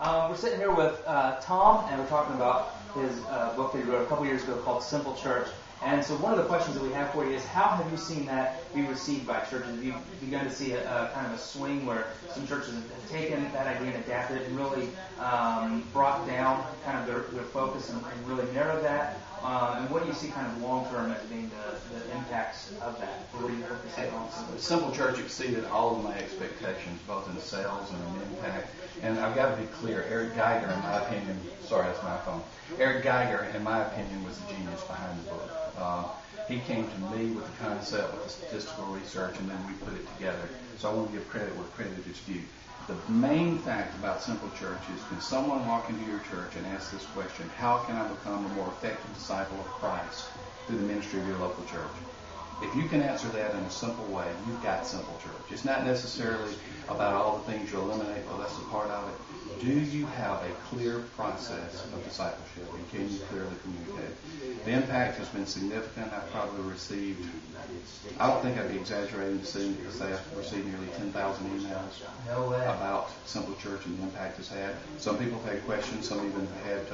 We're sitting here with Thom, and we're talking about his book that he wrote a couple years ago called Simple Church. And so one of the questions that we have for you is, how have you seen that be received by churches? Have you begun to see a kind of a swing where some churches have taken that idea and adapted it and really brought down kind of their focus and really narrowed that? And what do you see kind of long-term as being the impacts of that? What do you hope to see long-term? Simple Church exceeded all of my expectations, both in sales and in impact. And I've got to be clear, Eric Geiger, in my opinion, sorry, that's my phone. Eric Geiger, in my opinion, was the genius behind the book. He came to me with the concept, with the statistical research, and then we put it together. So I want to give credit where credit is due. The main fact about Simple Church is, can someone walk into your church and ask this question: how can I become a more effective disciple of Christ through the ministry of your local church? If you can answer that in a simple way, you've got Simple Church. It's not necessarily about all the things you eliminate, well, that's a part of it. Do you have a clear process of discipleship, and can you clearly communicate? The impact has been significant. I've probably received, I don't think I'd be exaggerating to say I've received nearly 10,000 emails about Simple Church and the impact it's had. Some people have had questions, some even had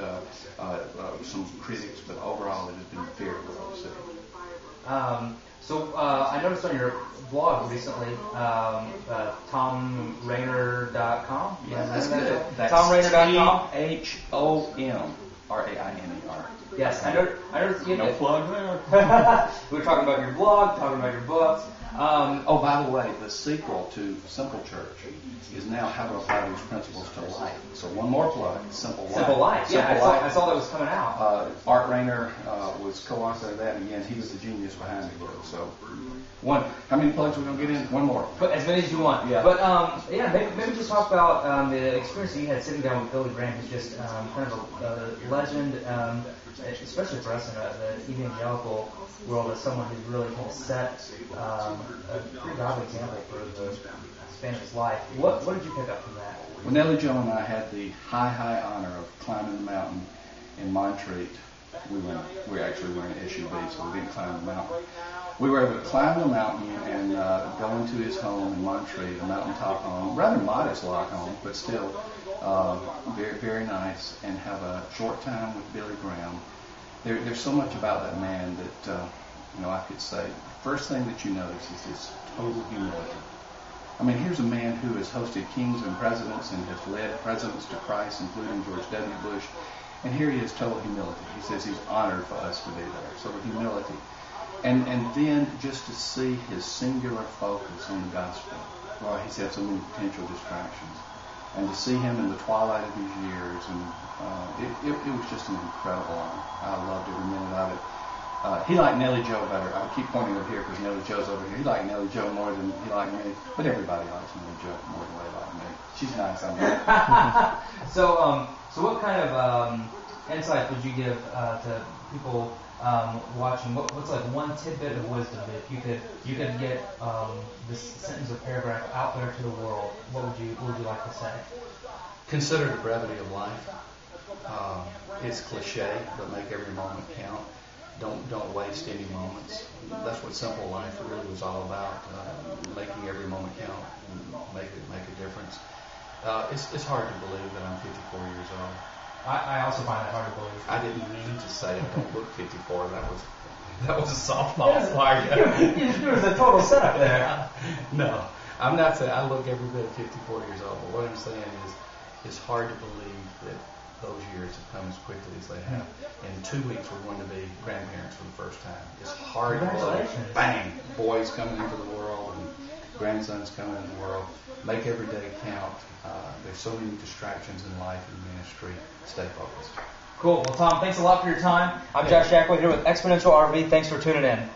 some critics, but overall it has been very well received. So I noticed on your blog recently, ThomRainer.com. Yeah, that's good. ThomRainer.com. ThomRainer. Yes, I noticed you. No plug there. We were talking about your blog, talking about your books. Oh, by the way, the sequel to Simple Church is now How to Apply These Principles to Life. So one more plug, Simple Life. Simple Life. Yeah, I saw that was coming out. Art Rayner was co-author of that, and again, he was the genius behind the book. So how many plugs are we going to get in? One more. But as many as you want. Yeah. But maybe just talk about the experience that you had sitting down with Billy Graham, who's just kind of a legend, especially for us in the evangelical world, as someone who's really kind of set a pretty godly example for the span of his life. What did you pick up from that? Well, Nellie Jo and I had the high honor of climbing the mountain in Montreat. We actually were in SUV, so we didn't climb the mountain. We were able to climb the mountain and go into his home in Montreat, a mountaintop home, rather modest log home, but still very, very nice, and have a short time with Billy Graham. There's so much about that man that I could say. First thing that you notice is his total humility. I mean, here's a man who has hosted kings and presidents and has led presidents to Christ, including George W. Bush. And here he is, total humility. He says he's honored for us to be there. So the humility. And then just to see his singular focus on the gospel. Well, he's had so many potential distractions. And to see him in the twilight of his years, and it was just an incredible honor. I loved every minute of it. He liked Nellie Jo better. I keep pointing over here because Nellie Jo's over here. He liked Nellie Jo more than he liked me. But everybody likes Nellie Jo more than they like me. She's nice, I know. So what kind of insight would you give to people watching? What's like one tidbit of wisdom that if you could get this sentence or paragraph out there to the world, what would you like to say? Consider the brevity of life. It's cliche, but make every moment count. Don't waste any moments. That's what Simple Life really was all about. Making every moment count and make a difference. It's hard to believe that I'm 54 years old. I also find that hard to believe. I didn't mean to say I don't look 54. That was a softball for you. There was a total setup there. No, I'm not saying I look every bit 54 years old. But what I'm saying is, it's hard to believe that those years have come as quickly as they have. In 2 weeks, we're going to be grandparents for the first time. It's hard to believe. Bang! Boys coming into the world and grandsons coming into the world. Make every day count. There's so many distractions in life and ministry. Stay focused. Cool. Well, Thom, thanks a lot for your time. I'm Josh Jackway here with Exponential RV. Thanks for tuning in.